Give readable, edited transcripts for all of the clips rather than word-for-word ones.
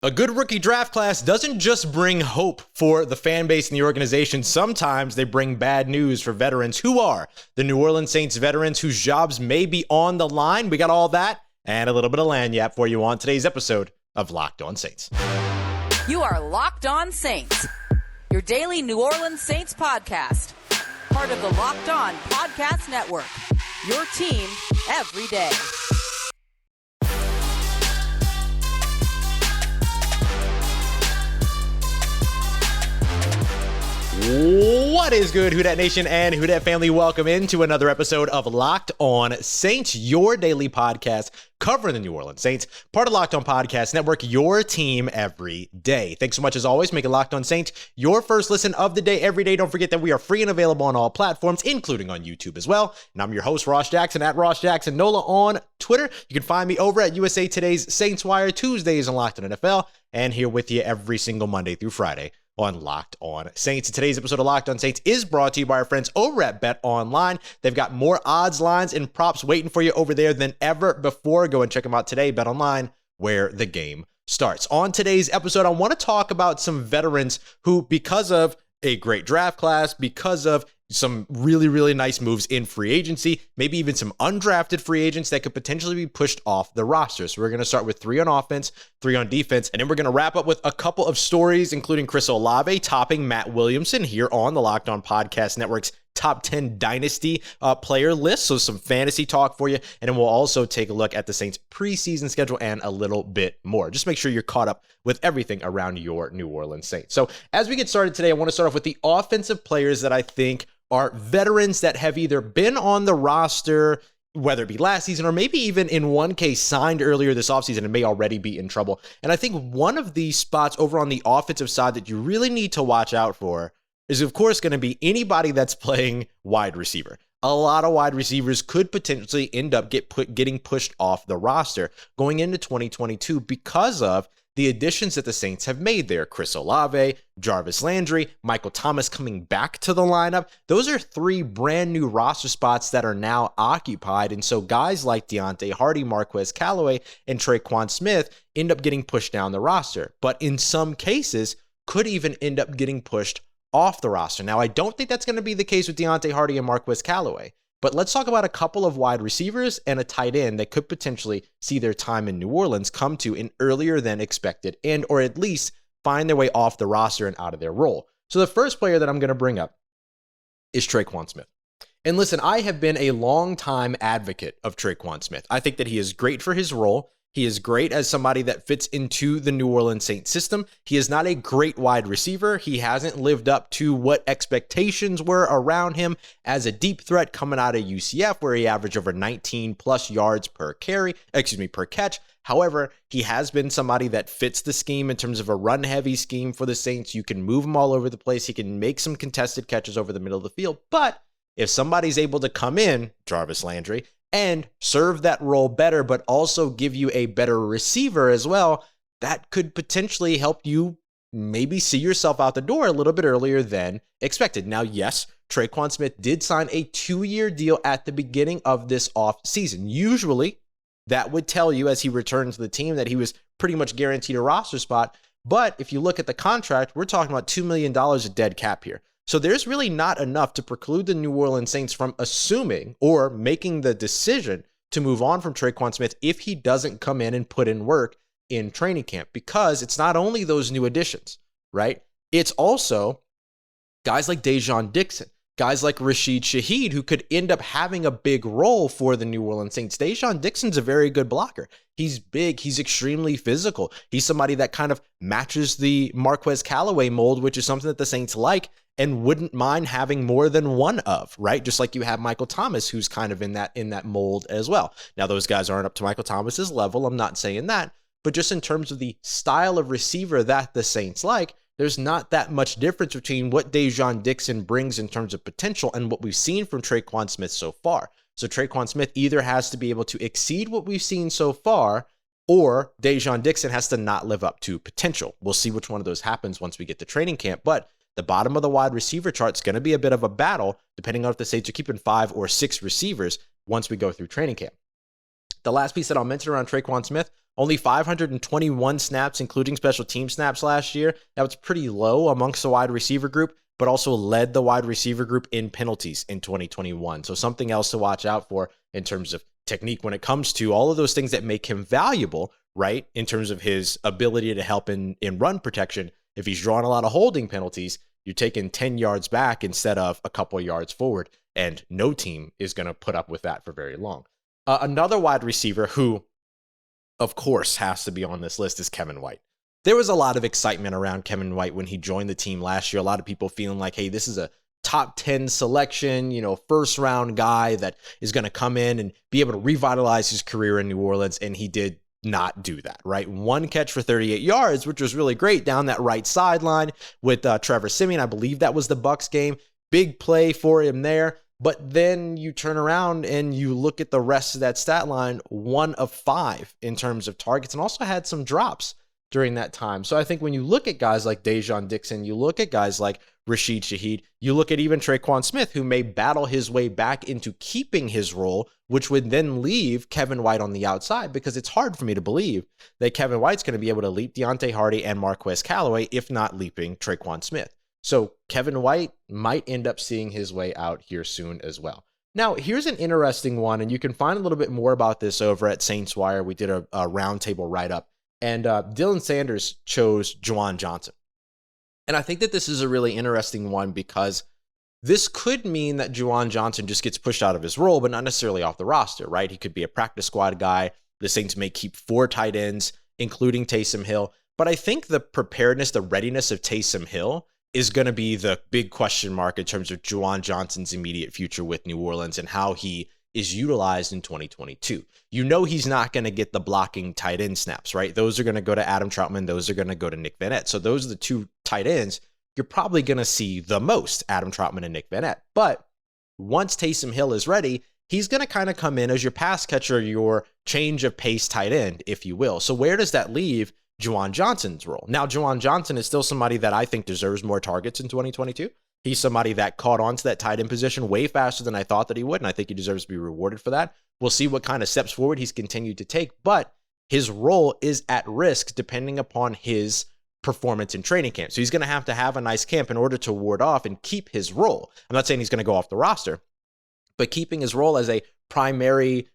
A good rookie draft class doesn't just bring hope for the fan base and the organization. Sometimes they bring bad news for veterans. Who are the New Orleans Saints veterans whose jobs may be on the line? We got all that and a little bit of lanyap for you on today's episode of Locked On Saints. You are Locked On Saints, your daily New Orleans Saints podcast. Part of the Locked On Podcast Network, your team every day. What is good, Who Dat Nation and Who Dat family? Welcome into another episode of Locked On Saints, your daily podcast covering the New Orleans Saints, part of Locked On Podcast Network, your team every day. Thanks so much as always, making Locked On Saints your first listen of the day every day. Don't forget that we are free and available on all platforms, including on YouTube as well. And I'm your host, Ross Jackson, at Ross Jackson Nola on Twitter. You can find me over at USA Today's Saints Wire, Tuesdays on Locked On NFL, and here with you every single Monday through Friday on Locked On Saints. And today's episode of Locked On Saints is brought to you by our friends over at BetOnline. They've got more odds, lines, and props waiting for you over there than ever before. Go and check them out today. BetOnline, where the game starts. On today's episode, I want to talk about some veterans who, because of a great draft class, because of some really nice moves in free agency, maybe even some undrafted free agents that could potentially be pushed off the roster. So we're going to start with 3 on offense, 3 on defense, and then we're going to wrap up with a couple of stories, including Chris Olave topping Matt Williamson here on the Locked On Podcast Network's top 10 dynasty player list. So some fantasy talk for you. And then we'll also take a look at the Saints preseason schedule and a little bit more. Just make sure you're caught up with everything around your New Orleans Saints. So as we get started today, I want to start off with the offensive players that I think are veterans that have either been on the roster, whether it be last season or maybe even in one case signed earlier this offseason and may already be in trouble. And I think one of these spots over on the offensive side that you really need to watch out for is, of course, going to be anybody that's playing wide receiver. A lot of wide receivers could potentially end up getting pushed off the roster going into 2022 because of the additions that the Saints have made there. Chris Olave, Jarvis Landry, Michael Thomas coming back to the lineup. Those are 3 brand new roster spots that are now occupied. And so guys like Deontay Hardy, Marquez Callaway, and Tre'Quan Smith end up getting pushed down the roster. But in some cases, could even end up getting pushed off the roster. Now, I don't think that's going to be the case with Deontay Hardy and Marquez Callaway. But let's talk about a couple of wide receivers and a tight end that could potentially see their time in New Orleans come to an earlier than expected end, or at least find their way off the roster and out of their role. So the first player that I'm going to bring up is Tre'Quan Smith. And listen, I have been a long-time advocate of Tre'Quan Smith. I think that he is great for his role. He is great as somebody that fits into the New Orleans Saints system. He is not a great wide receiver. He hasn't lived up to what expectations were around him as a deep threat coming out of UCF, where he averaged over 19 plus yards per catch. However, he has been somebody that fits the scheme in terms of a run-heavy scheme for the Saints. You can move him all over the place. He can make some contested catches over the middle of the field. But if somebody's able to come in, Jarvis Landry, and serve that role better, but also give you a better receiver as well, that could potentially help you maybe see yourself out the door a little bit earlier than expected. Now, yes, Tre'Quan Smith did sign a 2-year deal at the beginning of this offseason. Usually, that would tell you as he returned to the team that he was pretty much guaranteed a roster spot. But if you look at the contract, we're talking about $2 million of dead cap here. So there's really not enough to preclude the New Orleans Saints from assuming or making the decision to move on from Tre'Quan Smith if he doesn't come in and put in work in training camp, because it's not only those new additions, right? It's also guys like Dejon Dixon, guys like Rashid Shaheed, who could end up having a big role for the New Orleans Saints. Dejon Dixon's a very good blocker. He's big. He's extremely physical. He's somebody that kind of matches the Marquez Callaway mold, which is something that the Saints like and wouldn't mind having more than one of, right? Just like you have Michael Thomas, who's kind of in that mold as well. Now, those guys aren't up to Michael Thomas's level. I'm not saying that. But just in terms of the style of receiver that the Saints like, there's not that much difference between what Dejon Dixon brings in terms of potential and what we've seen from Tre'Quan Smith so far. So Tre'Quan Smith either has to be able to exceed what we've seen so far, or Dejon Dixon has to not live up to potential. We'll see which one of those happens once we get to training camp. But the bottom of the wide receiver chart is going to be a bit of a battle, depending on if the Saints are keeping 5 or 6 receivers once we go through training camp. The last piece that I'll mention around Tre'Quan Smith, Only 521 snaps, including special team snaps last year. That was pretty low amongst the wide receiver group, but also led the wide receiver group in penalties in 2021. So something else to watch out for in terms of technique when it comes to all of those things that make him valuable, right? In terms of his ability to help in run protection. If he's drawing a lot of holding penalties, you're taking 10 yards back instead of a couple of yards forward, and no team is going to put up with that for very long. Another wide receiver who, of course, has to be on this list is Kevin White. There was a lot of excitement around Kevin White when he joined the team last year. A lot of people feeling like, hey, this is a top 10 selection, first round guy that is going to come in and be able to revitalize his career in New Orleans. And he did not do that, right? One catch for 38 yards, which was really great down that right sideline with Trevor Siemian. I believe that was the Bucs game. Big play for him there. But then you turn around and you look at the rest of that stat line, 1 of 5 in terms of targets, and also had some drops during that time. So I think when you look at guys like Dejon Dixon, you look at guys like Rashid Shaheed, you look at even Tre'Quan Smith, who may battle his way back into keeping his role, which would then leave Kevin White on the outside, because it's hard for me to believe that Kevin White's going to be able to leap Deontay Hardy and Marquez Callaway, if not leaping Tre'Quan Smith. So Kevin White might end up seeing his way out here soon as well. Now, here's an interesting one, and you can find a little bit more about this over at Saints Wire. We did a roundtable write-up, and Dylan Sanders chose Juwan Johnson. And I think that this is a really interesting one because this could mean that Juwan Johnson just gets pushed out of his role, but not necessarily off the roster, right? He could be a practice squad guy. The Saints may keep 4 tight ends, including Taysom Hill. But I think the preparedness, the readiness of Taysom Hill is going to be the big question mark in terms of Juwan Johnson's immediate future with New Orleans and how he is utilized in 2022. He's not going to get the blocking tight end snaps, right? Those are going to go to Adam Troutman. Those are going to go to Nick Vannett. So those are the 2 tight ends you're probably going to see the most, Adam Troutman and Nick Vannett. But once Taysom Hill is ready, he's going to kind of come in as your pass catcher, your change of pace tight end, if you will. So where does that leave Juwan Johnson's role? Now, Juwan Johnson is still somebody that I think deserves more targets in 2022. He's somebody that caught on to that tight end position way faster than I thought that he would, and I think he deserves to be rewarded for that. We'll see what kind of steps forward he's continued to take, but his role is at risk depending upon his performance in training camp. So he's going to have a nice camp in order to ward off and keep his role. I'm not saying he's going to go off the roster, but keeping his role as a primary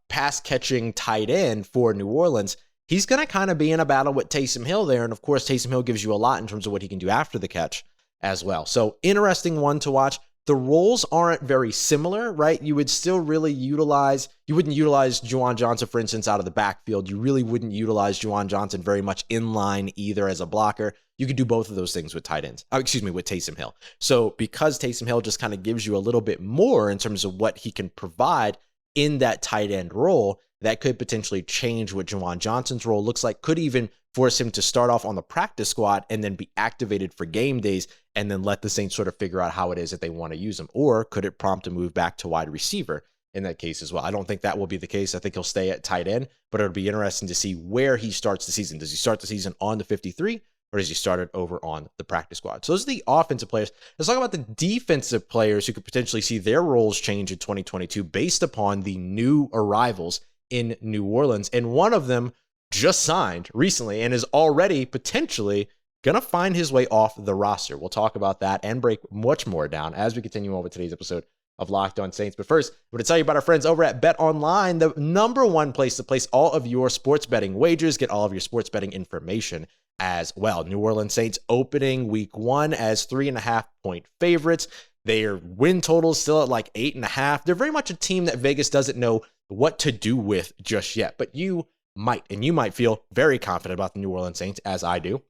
pass-catching tight end for New Orleans, he's going to kind of be in a battle with Taysom Hill there. And of course, Taysom Hill gives you a lot in terms of what he can do after the catch as well. So interesting one to watch. The roles aren't very similar, right? You would still really you wouldn't utilize Juwan Johnson, for instance, out of the backfield. You really wouldn't utilize Juwan Johnson very much in line either as a blocker. You could do both of those things with tight ends. With Taysom Hill. So because Taysom Hill just kind of gives you a little bit more in terms of what he can provide in that tight end role, that could potentially change what Juwan Johnson's role looks like, could even force him to start off on the practice squad and then be activated for game days and then let the Saints sort of figure out how it is that they want to use him. Or could it prompt a move back to wide receiver in that case as well? I don't think that will be the case. I think he'll stay at tight end, but it'll be interesting to see where he starts the season. Does he start the season on the 53 or does he start it over on the practice squad? So those are the offensive players. Let's talk about the defensive players who could potentially see their roles change in 2022 based upon the new arrivals in New Orleans. And one of them just signed recently and is already potentially going to find his way off the roster. We'll talk about that and break much more down as we continue on with today's episode of Locked On Saints. But first, I'm going to tell you about our friends over at BetOnline, the number one place to place all of your sports betting wagers, get all of your sports betting information as well. New Orleans Saints opening week 1 as 3.5-point favorites. Their win total is still at like 8.5. They're very much a team that Vegas doesn't know what to do with just yet, but you might feel very confident about the New Orleans Saints, as I do,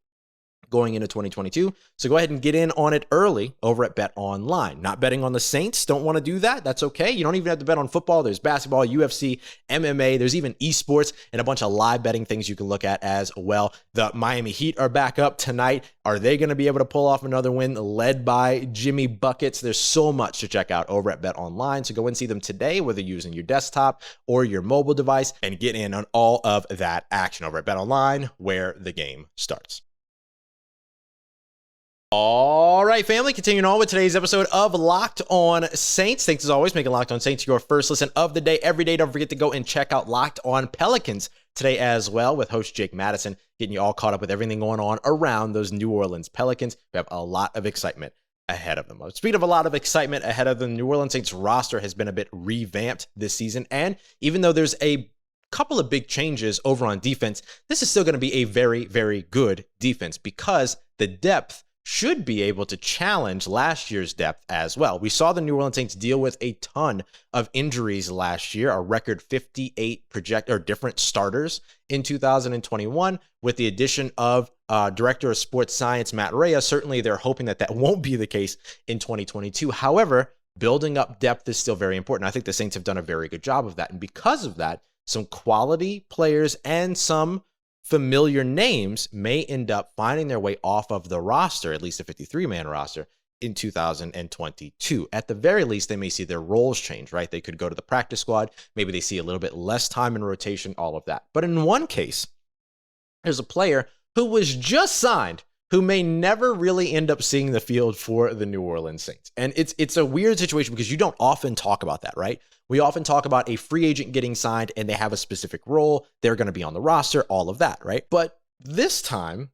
going into 2022. So go ahead and get in on it early over at BetOnline. Not betting on the Saints? Don't want to do that? That's okay. You don't even have to bet on football. There's basketball, UFC, MMA. There's even esports and a bunch of live betting things you can look at as well. The Miami Heat are back up tonight. Are they going to be able to pull off another win led by Jimmy Buckets? There's so much to check out over at BetOnline. So go and see them today, whether you're using your desktop or your mobile device, and get in on all of that action over at BetOnline, where the game starts. All right, family, continuing on with today's episode of Locked On Saints. Thanks as always, making Locked On Saints your first listen of the day every day. Don't forget to go and check out Locked On Pelicans today as well with host Jake Madison, getting you all caught up with everything going on around those New Orleans Pelicans. We have a lot of excitement ahead of them. Speaking of a lot of excitement ahead of the New Orleans Saints roster has been a bit revamped this season. And even though there's a couple of big changes over on defense, this is still going to be a very, very good defense because the depth should be able to challenge last year's depth as well. We saw the New Orleans Saints deal with a ton of injuries last year, a record 58 different starters in 2021 with the addition of Director of Sports Science, Matt Reyes. Certainly they're hoping that that won't be the case in 2022. However, building up depth is still very important. I think the Saints have done a very good job of that. And because of that, some quality players and some familiar names may end up finding their way off of the roster, at least a 53-man roster, in 2022. At the very least, they may see their roles change, right? They could go to the practice squad. Maybe they see a little bit less time in rotation, all of that. But in one case, there's a player who was just signed who may never really end up seeing the field for the New Orleans Saints. And it's a weird situation because you don't often talk about that, right? We often talk about a free agent getting signed and they have a specific role. They're going to be on the roster, all of that, right? But this time,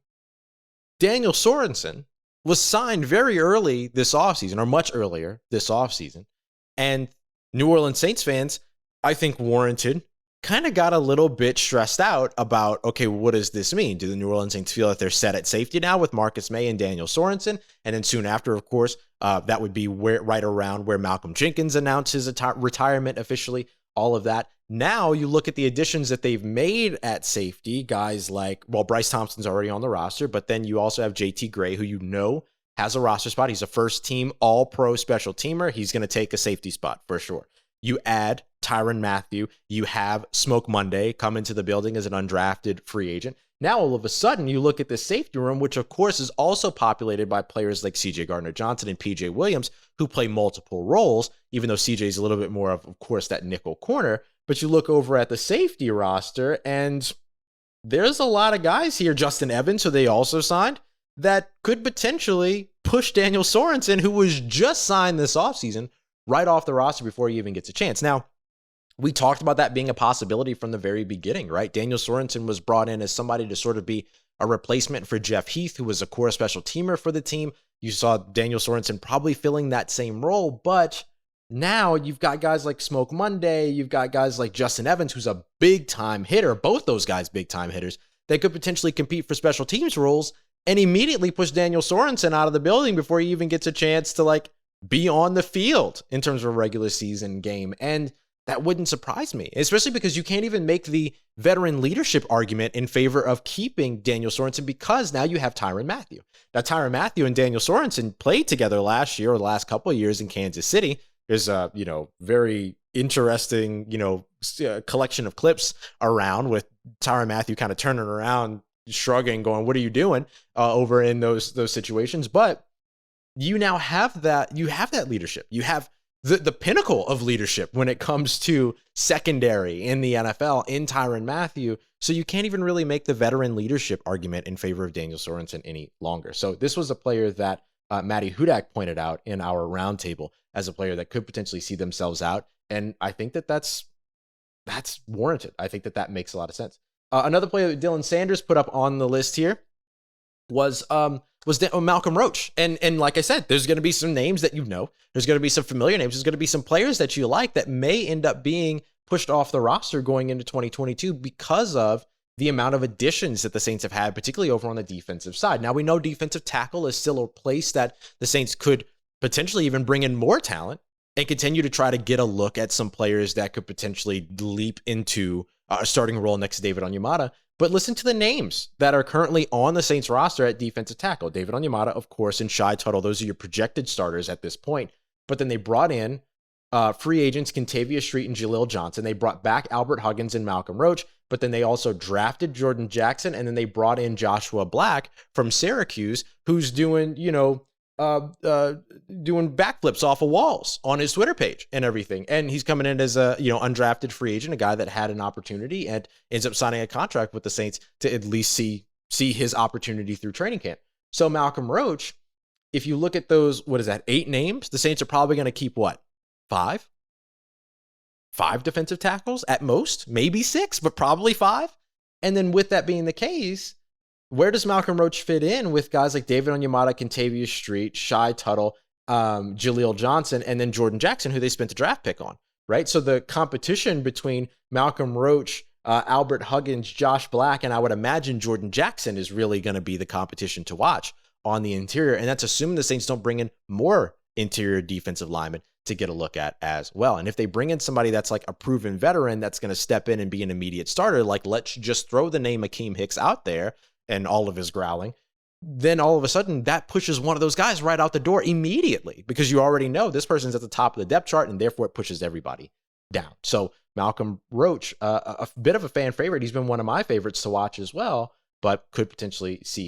Daniel Sorensen was signed very early this offseason, or much earlier this offseason. And New Orleans Saints fans, I think warranted, kind of got a little bit stressed out about, okay, what does this mean? Do the New Orleans Saints feel that they're set at safety now with Marcus May and Daniel Sorensen? And then soon after, of course, that would be right around where Malcolm Jenkins announced his retirement officially, all of that. Now you look at the additions that they've made at safety, guys like, well, Bryce Thompson's already on the roster, but then you also have JT Gray, who you know has a roster spot. He's a first-team all-pro special teamer. He's going to take a safety spot for sure. You add Tyrann Mathieu. You have Smoke Monday come into the building as an undrafted free agent. Now, all of a sudden, you look at the safety room, which, of course, is also populated by players like C.J. Gardner-Johnson and P.J. Williams, who play multiple roles, even though C.J. is a little bit more of course, that nickel corner. But you look over at the safety roster, and there's a lot of guys here. Justin Evans, who they also signed, that could potentially push Daniel Sorensen, who was just signed this offseason, right off the roster before he even gets a chance. Now, we talked about that being a possibility from the very beginning, right? Daniel Sorensen was brought in as somebody to sort of be a replacement for Jeff Heath, who was a core special teamer for the team. You saw Daniel Sorensen probably filling that same role, but now you've got guys like Smoke Monday, you've got guys like Justin Evans, who's a big-time hitter, both those guys big-time hitters, that could potentially compete for special teams roles and immediately push Daniel Sorensen out of the building before he even gets a chance to be on the field in terms of a regular season game. And that wouldn't surprise me, especially because you can't even make the veteran leadership argument in favor of keeping Daniel Sorensen because now you have Tyrann Mathieu. Now, Tyrann Mathieu and Daniel Sorensen played together last year or the last couple of years in Kansas City. There's a, very interesting, collection of clips around with Tyrann Mathieu kind of turning around, shrugging, going, "What are you doing?" Over in those situations. But you now have that. You have that leadership. You have the pinnacle of leadership when it comes to secondary in the NFL in Tyrann Mathieu. So you can't even really make the veteran leadership argument in favor of Daniel Sorensen any longer. So this was a player that Matty Hudak pointed out in our roundtable as a player that could potentially see themselves out. And I think that's warranted. I think that makes a lot of sense. Another player that Dylan Sanders put up on the list here was Malcolm Roach. And like I said, there's going to be some names that there's going to be some familiar names. There's going to be some players that you like that may end up being pushed off the roster going into 2022 because of the amount of additions that the Saints have had, particularly over on the defensive side. Now, we know defensive tackle is still a place that the Saints could potentially even bring in more talent and continue to try to get a look at some players that could potentially leap into a starting role next to David Onyemata. But listen to the names that are currently on the Saints roster at defensive tackle. David Onyemata, of course, and Shai Tuttle. Those are your projected starters at this point. But then they brought in free agents Kentavious Street and Jaleel Johnson. They brought back Albert Huggins and Malcolm Roach. But then they also drafted Jordan Jackson. And then they brought in Joshua Black from Syracuse, who's doing, doing backflips off of walls on his Twitter page and everything. And he's coming in as a, undrafted free agent, a guy that had an opportunity and ends up signing a contract with the Saints to at least see his opportunity through training camp. So Malcolm Roach, if you look at those, 8 names, the Saints are probably going to keep what? 5 defensive tackles at most, maybe 6, but probably 5. And then with that being the case, where does Malcolm Roach fit in with guys like David Onyemata, Kentavious Street, Shai Tuttle, Jaleel Johnson, and then Jordan Jackson, who they spent a draft pick on, right? So the competition between Malcolm Roach, Albert Huggins, Josh Black, and I would imagine Jordan Jackson is really going to be the competition to watch on the interior. And that's assuming the Saints don't bring in more interior defensive linemen to get a look at as well. And if they bring in somebody that's like a proven veteran that's going to step in and be an immediate starter, like let's just throw the name Akeem Hicks out there and all of his growling, then all of a sudden that pushes one of those guys right out the door immediately, because you already know this person's at the top of the depth chart, and therefore it pushes everybody down. So Malcolm Roach, a bit of a fan favorite. He's been one of my favorites to watch as well, but could potentially see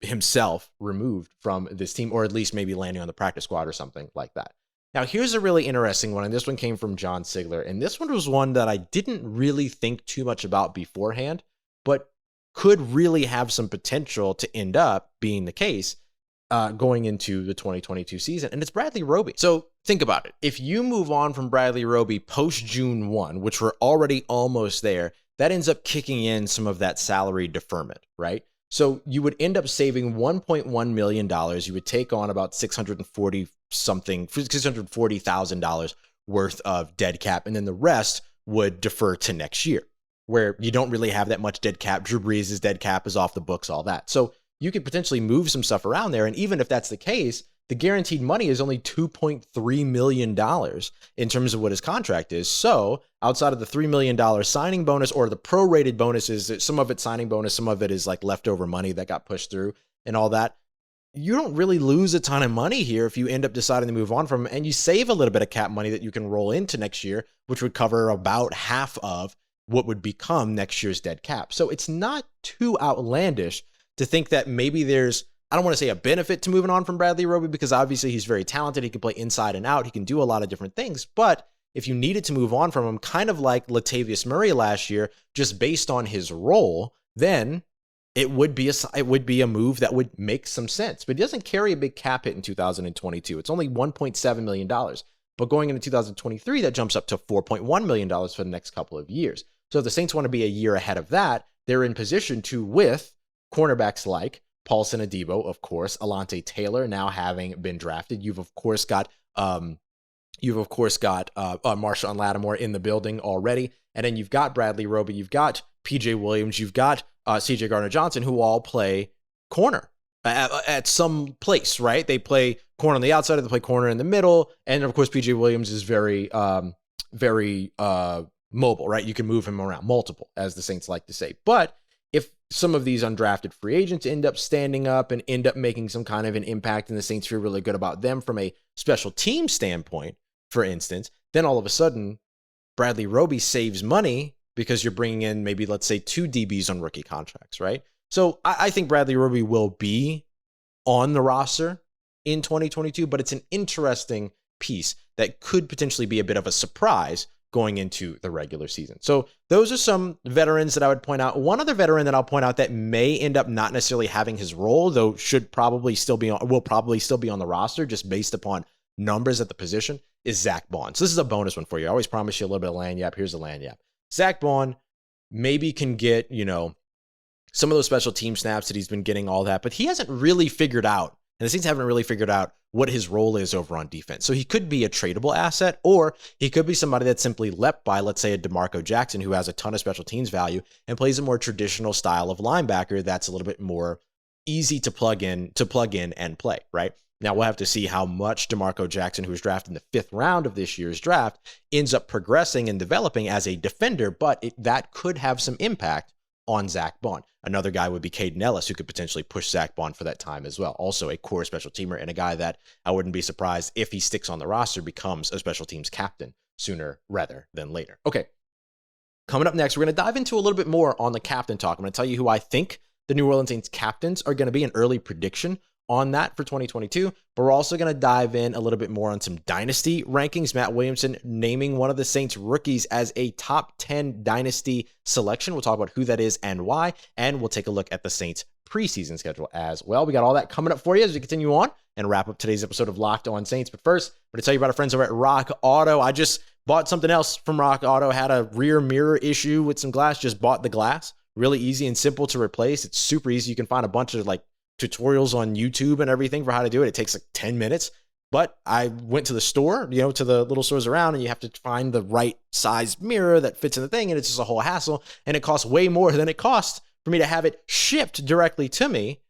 himself removed from this team, or at least maybe landing on the practice squad or something like that. Now, here's a really interesting one, and this one came from John Sigler, and this one was one that I didn't really think too much about beforehand, but could really have some potential to end up being the case going into the 2022 season, and it's Bradley Roby. So think about it. If you move on from Bradley Roby post June 1, which we're already almost there, that ends up kicking in some of that salary deferment, right? So you would end up saving $1.1 million. You would take on about $640,000 worth of dead cap, and then the rest would defer to next year, where you don't really have that much dead cap. Drew Brees' dead cap is off the books, all that. So you could potentially move some stuff around there. And even if that's the case, the guaranteed money is only $2.3 million in terms of what his contract is. So outside of the $3 million signing bonus, or the prorated bonuses, some of it's signing bonus, some of it is like leftover money that got pushed through and all that, you don't really lose a ton of money here if you end up deciding to move on from him, and you save a little bit of cap money that you can roll into next year, which would cover about half of what would become next year's dead cap. So it's not too outlandish to think that maybe there's, I don't want to say a benefit to moving on from Bradley Roby, because obviously he's very talented. He can play inside and out. He can do a lot of different things. But if you needed to move on from him, kind of like Latavius Murray last year, just based on his role, then it would be a move that would make some sense. But he doesn't carry a big cap hit in 2022. It's only $1.7 million. But going into 2023, that jumps up to $4.1 million for the next couple of years. So if the Saints want to be a year ahead of that, they're in position to, with cornerbacks like Paulson Adebo, of course, Alontae Taylor now having been drafted. You've of course got Marshawn Lattimore in the building already, and then you've got Bradley Roby, you've got PJ Williams, you've got CJ Gardner-Johnson, who all play corner at some place, right? They play corner on the outside, they play corner in the middle, and of course PJ Williams is very mobile, right? You can move him around, multiple, as the Saints like to say. But if some of these undrafted free agents end up standing up and end up making some kind of an impact, and the Saints feel really good about them from a special team standpoint, for instance, then all of a sudden Bradley Roby saves money because you're bringing in maybe, let's say, 2 DBs on rookie contracts, right? So I think Bradley Roby will be on the roster in 2022, but it's an interesting piece that could potentially be a bit of a surprise going into the regular season. So those are some veterans that I would point out. One other veteran that I'll point out that may end up not necessarily having his role, though will probably still be on the roster just based upon numbers at the position, is Zach Bond. So this is a bonus one for you. I always promise you a little bit of lanyap. Here's the lanyap. Zach Bond maybe can get, some of those special team snaps that he's been getting, all that, but he hasn't really figured out, and the Saints haven't really figured out what his role is over on defense. So he could be a tradable asset, or he could be somebody that's simply leapt by, let's say, a Demario Jackson, who has a ton of special teams value and plays a more traditional style of linebacker that's a little bit more easy to plug in and play, right? Now we'll have to see how much Demario Jackson, who was drafted in the 5th round of this year's draft, ends up progressing and developing as a defender, but that could have some impact on Zach Bond. Another guy would be Caden Ellis, who could potentially push Zach Bond for that time as well. Also a core special teamer, and a guy that I wouldn't be surprised if he sticks on the roster, becomes a special teams captain sooner rather than later. Okay, coming up next, we're going to dive into a little bit more on the captain talk. I'm going to tell you who I think the New Orleans Saints captains are going to be, an early prediction on that for 2022, but we're also going to dive in a little bit more on some dynasty rankings. Matt Williamson naming one of the Saints rookies as a top 10 dynasty selection. We'll talk about who that is and why, and we'll take a look at the Saints preseason schedule as well. We got all that coming up for you as we continue on and wrap up today's episode of Locked On Saints. But first, I'm going to tell you about our friends over at Rock Auto. I just Bought something else from Rock Auto, had a rear mirror issue with some glass, just bought the glass. Really easy and simple to replace. It's super easy. You can find a bunch of like tutorials on YouTube and everything for how to do it. It takes like 10 minutes. But I went to the store, to the little stores around, and you have to find the right size mirror that fits in the thing. And it's just a whole hassle. And it costs way more than it costs for me to have it shipped directly to me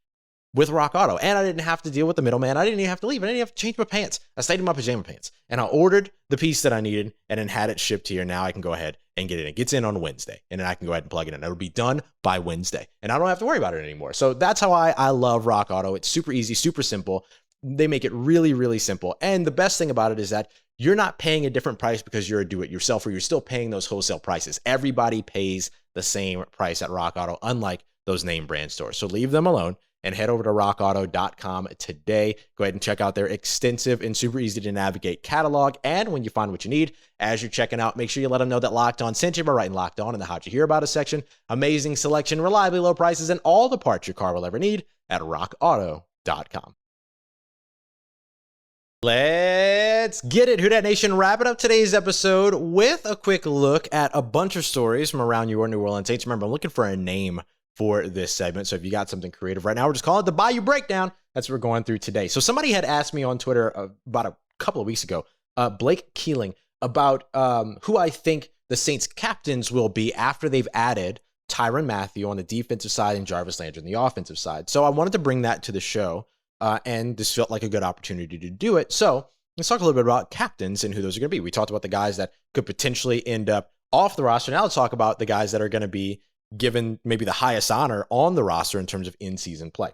with Rock Auto. And I didn't have to deal with the middleman. I didn't even have to leave. I didn't even have to change my pants. I stayed in my pajama pants. And I ordered the piece that I needed and then had it shipped here. Now I can go ahead and get it. It gets in on Wednesday. And then I can go ahead and plug it in. It'll be done by Wednesday. And I don't have to worry about it anymore. So that's how I love Rock Auto. It's super easy, super simple. They make it really, really simple. And the best thing about it is that you're not paying a different price because you're a do-it-yourself, or you're still paying those wholesale prices. Everybody pays the same price at Rock Auto, unlike those name brand stores. So leave them alone and head over to rockauto.com today. Go ahead and check out their extensive and super easy to navigate catalog. And when you find what you need, as you're checking out, make sure you let them know that Locked On sent you by writing Locked On in the How'd You Hear About Us section. Amazing selection, reliably low prices, and all the parts your car will ever need at rockauto.com. Let's get it, Who Dat Nation. Wrapping up today's episode with a quick look at a bunch of stories from around your New Orleans Saints. Remember, I'm looking for a name for this segment, so if you got something creative right now, we're just calling it the Bayou Breakdown. That's what we're going through today. So somebody had asked me on Twitter about a couple of weeks ago, Blake Keeling, about who I think the Saints captains will be after they've added Tyrann Mathieu on the defensive side and Jarvis Landry on the offensive side. So I wanted to bring that to the show. And this felt like a good opportunity to do it. So let's talk a little bit about captains and who those are going to be. We talked about the guys that could potentially end up off the roster. Now let's talk about the guys that are going to be given maybe the highest honor on the roster in terms of in-season play.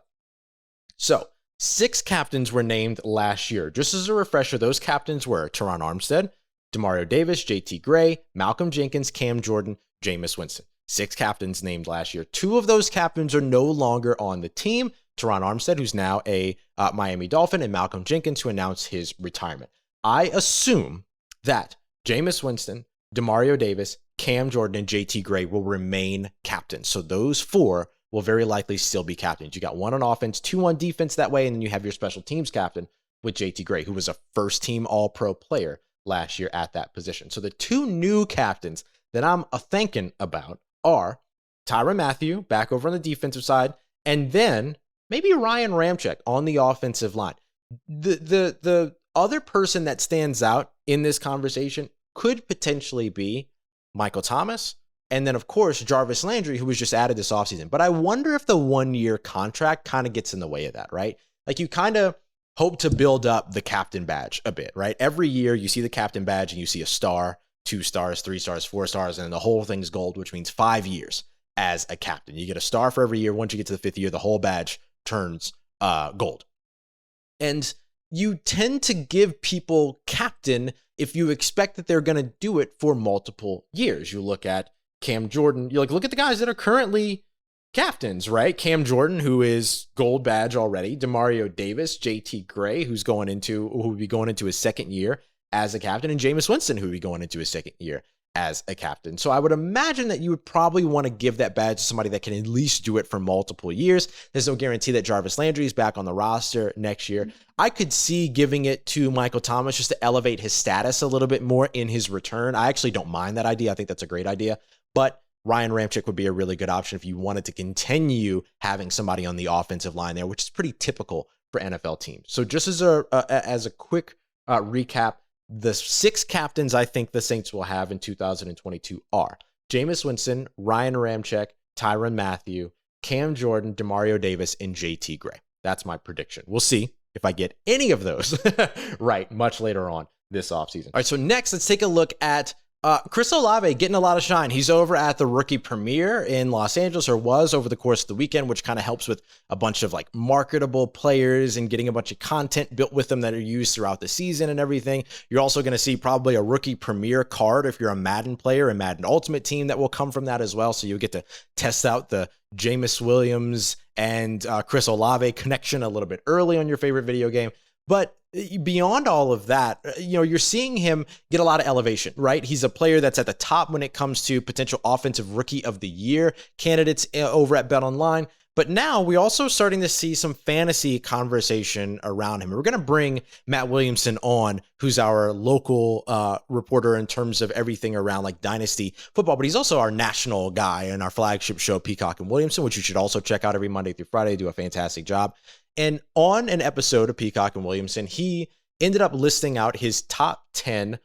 So 6 captains were named last year. Just as a refresher, those captains were Terron Armstead, Demario Davis, JT Gray, Malcolm Jenkins, Cam Jordan, Jameis Winston. 6 captains named last year. 2 of those captains are no longer on the team. Terron Armstead, who's now a Miami Dolphin, and Malcolm Jenkins, who announced his retirement. I assume that Jameis Winston, Demario Davis, Cam Jordan, and JT Gray will remain captains. So those 4 will very likely still be captains. You got 1 on offense, 2 on defense that way, and then you have your special teams captain with JT Gray, who was a first-team All-Pro player last year at that position. So the 2 new captains that I'm thinking about are Tyrann Mathieu, back over on the defensive side, and then maybe Ryan Ramczyk on the offensive line. The other person that stands out in this conversation could potentially be Michael Thomas, and then, of course, Jarvis Landry, who was just added this offseason. But I wonder if the 1-year contract kind of gets in the way of that, right? Like, you kind of hope to build up the captain badge a bit, right? Every year you see the captain badge and you see a star, 2 stars, 3 stars, 4 stars, and then the whole thing's gold, which means 5 years as a captain. You get a star for every year. Once you get to the 5th year, the whole badge turns gold. And you tend to give people captain if you expect that they're going to do it for multiple years. You look at Cam Jordan, you look at the guys that are currently captains, right? Cam Jordan, who is gold badge already, Demario Davis, JT Gray, who will be going into his 2nd year as a captain, and Jameis Winston, who will be going into his 2nd year as a captain. So I would imagine that you would probably want to give that badge to somebody that can at least do it for multiple years. There's no guarantee that Jarvis Landry is back on the roster next year. I could see giving it to Michael Thomas just to elevate his status a little bit more in his return. I actually don't mind that idea. I think that's a great idea. But Ryan Ramczyk would be a really good option if you wanted to continue having somebody on the offensive line there, which is pretty typical for NFL teams. So just as a quick recap, the 6 captains I think the Saints will have in 2022 are Jameis Winston, Ryan Ramczyk, Tyrann Mathieu, Cam Jordan, Demario Davis, and JT Gray. That's my prediction. We'll see if I get any of those right much later on this offseason. All right, so next, let's take a look at Chris Olave getting a lot of shine. He's over at the Rookie Premiere in Los Angeles, or was over the course of the weekend, which kind of helps with a bunch of like marketable players and getting a bunch of content built with them that are used throughout the season and everything. You're also going to see probably a Rookie Premiere card if you're a Madden player, a Madden Ultimate Team that will come from that as well. So you'll get to test out the Jameis Williams and Chris Olave connection a little bit early on your favorite video game. But beyond all of that, you're seeing him get a lot of elevation, right? He's a player that's at the top when it comes to potential offensive rookie of the year candidates over at BetOnline. But now we also starting to see some fantasy conversation around him. We're going to bring Matt Williamson on, who's our local reporter in terms of everything around like dynasty football, but he's also our national guy in our flagship show, Peacock and Williamson, which you should also check out every Monday through Friday. They do a fantastic job. And on an episode of Peacock and Williamson, he ended up listing out his top 10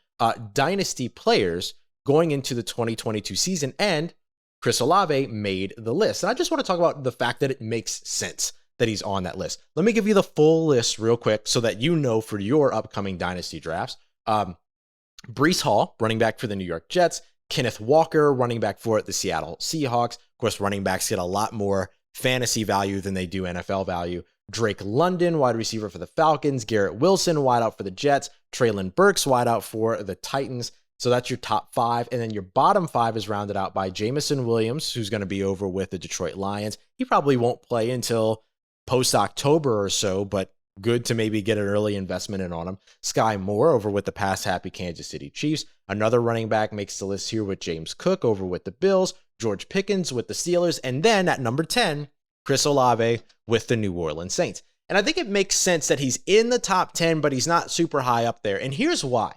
dynasty players going into the 2022 season, and Chris Olave made the list. And I just want to talk about the fact that it makes sense that he's on that list. Let me give you the full list real quick so that you know for your upcoming dynasty drafts. Breece Hall, running back for the New York Jets. Kenneth Walker, running back for the Seattle Seahawks. Of course, running backs get a lot more fantasy value than they do NFL value. Drake London, wide receiver for the Falcons. Garrett Wilson, wideout for the Jets. Tre'Quan Burks, wideout for the Titans. So that's your top 5. And then your bottom 5 is rounded out by Jameis Williams, who's going to be over with the Detroit Lions. He probably won't play until post-October or so, but good to maybe get an early investment in on him. Sky Moore over with the pass-happy Kansas City Chiefs. Another running back makes the list here with James Cook over with the Bills. George Pickens with the Steelers. And then at number 10, Chris Olave with the New Orleans Saints. And I think it makes sense that he's in the top 10, but he's not super high up there. And here's why.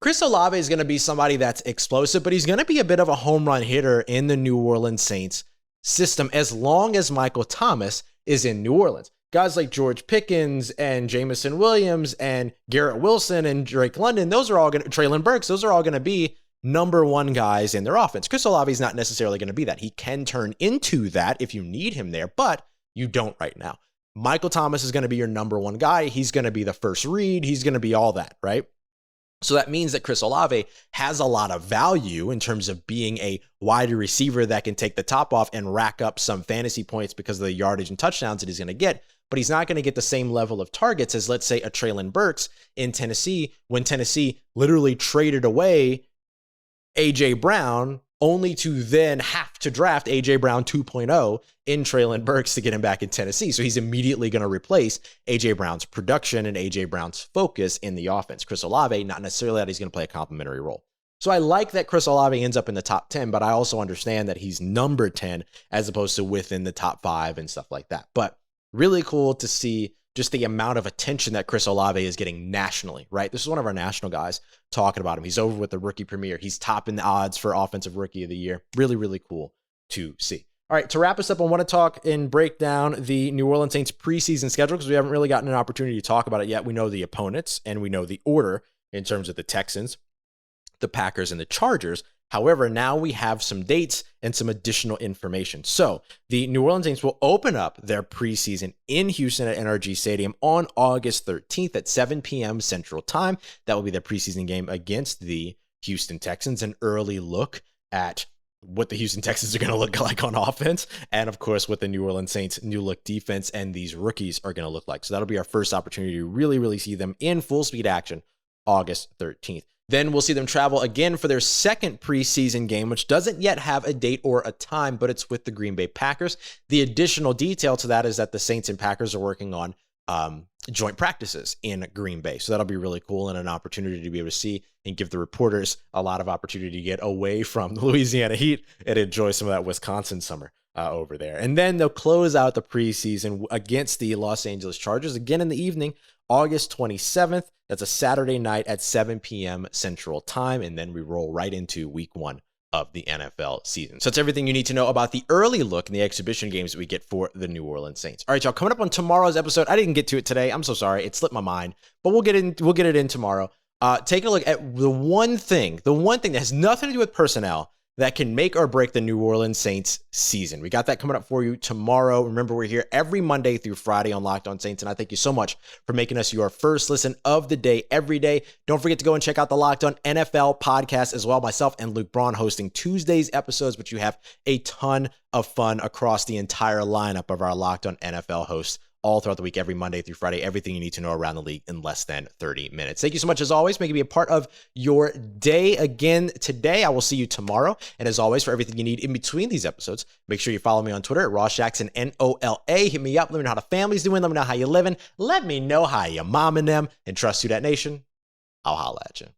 Chris Olave is going to be somebody that's explosive, but he's going to be a bit of a home run hitter in the New Orleans Saints system as long as Michael Thomas is in New Orleans. Guys like George Pickens and Jameis Williams and Garrett Wilson and Drake London, those are all going to, Tre'Quan Burks, those are all going to be number 1 guys in their offense. Chris Olave is not necessarily going to be that. He can turn into that if you need him there, but you don't right now. Michael Thomas is going to be your number 1 guy. He's going to be the first read. He's going to be all that, right? So that means that Chris Olave has a lot of value in terms of being a wide receiver that can take the top off and rack up some fantasy points because of the yardage and touchdowns that he's going to get. But he's not going to get the same level of targets as, let's say, a Tre'Quan Burks in Tennessee, when Tennessee literally traded away A.J. Brown only to then have to draft A.J. Brown 2.0 in Tre'Quan Burks to get him back in Tennessee. So he's immediately going to replace A.J. Brown's production and A.J. Brown's focus in the offense. Chris Olave, not necessarily that he's going to play a complementary role. So I like that Chris Olave ends up in the top 10, but I also understand that he's number 10 as opposed to within the top 5 and stuff like that. But really cool to see just the amount of attention that Chris Olave is getting nationally, right? This is one of our national guys talking about him. He's over with the rookie premiere. He's topping the odds for offensive rookie of the year. Really, really cool to see. All right, to wrap us up, I want to talk and break down the New Orleans Saints preseason schedule because we haven't really gotten an opportunity to talk about it yet. We know the opponents and we know the order in terms of the Texans, the Packers, and the Chargers. However, now we have some dates and some additional information. So the New Orleans Saints will open up their preseason in Houston at NRG Stadium on August 13th at 7 p.m. Central Time. That will be their preseason game against the Houston Texans, an early look at what the Houston Texans are going to look like on offense, and of course what the New Orleans Saints new look defense and these rookies are going to look like. So that'll be our first opportunity to really, really see them in full speed action August 13th. Then we'll see them travel again for their second preseason game, which doesn't yet have a date or a time, but it's with the Green Bay Packers. The additional detail to that is that the Saints and Packers are working on joint practices in Green Bay. So that'll be really cool and an opportunity to be able to see and give the reporters a lot of opportunity to get away from the Louisiana heat and enjoy some of that Wisconsin summer over there. And then they'll close out the preseason against the Los Angeles Chargers again in the evening, August 27th. That's a Saturday night at 7 p.m. Central Time. And then we roll right into week 1 of the NFL season. So that's everything you need to know about the early look and the exhibition games that we get for the New Orleans Saints. All right, y'all, coming up on tomorrow's episode, I didn't get to it today. I'm so sorry. It slipped my mind, but we'll get it in tomorrow. Take a look at the one thing that has nothing to do with personnel that can make or break the New Orleans Saints season. We got that coming up for you tomorrow. Remember, we're here every Monday through Friday on Locked On Saints, and I thank you so much for making us your first listen of the day every day. Don't forget to go and check out the Locked On NFL podcast as well. Myself and Luke Braun hosting Tuesday's episodes, but you have a ton of fun across the entire lineup of our Locked On NFL hosts all throughout the week, every Monday through Friday, everything you need to know around the league in less than 30 minutes. Thank you so much, as always, making me a part of your day again today. I will see you tomorrow. And as always, for everything you need in between these episodes, make sure you follow me on Twitter at Ross Jackson, NOLA. Hit me up. Let me know how the family's doing. Let me know how you're living. Let me know how your mom and them. And trust you, that nation. I'll holla at you.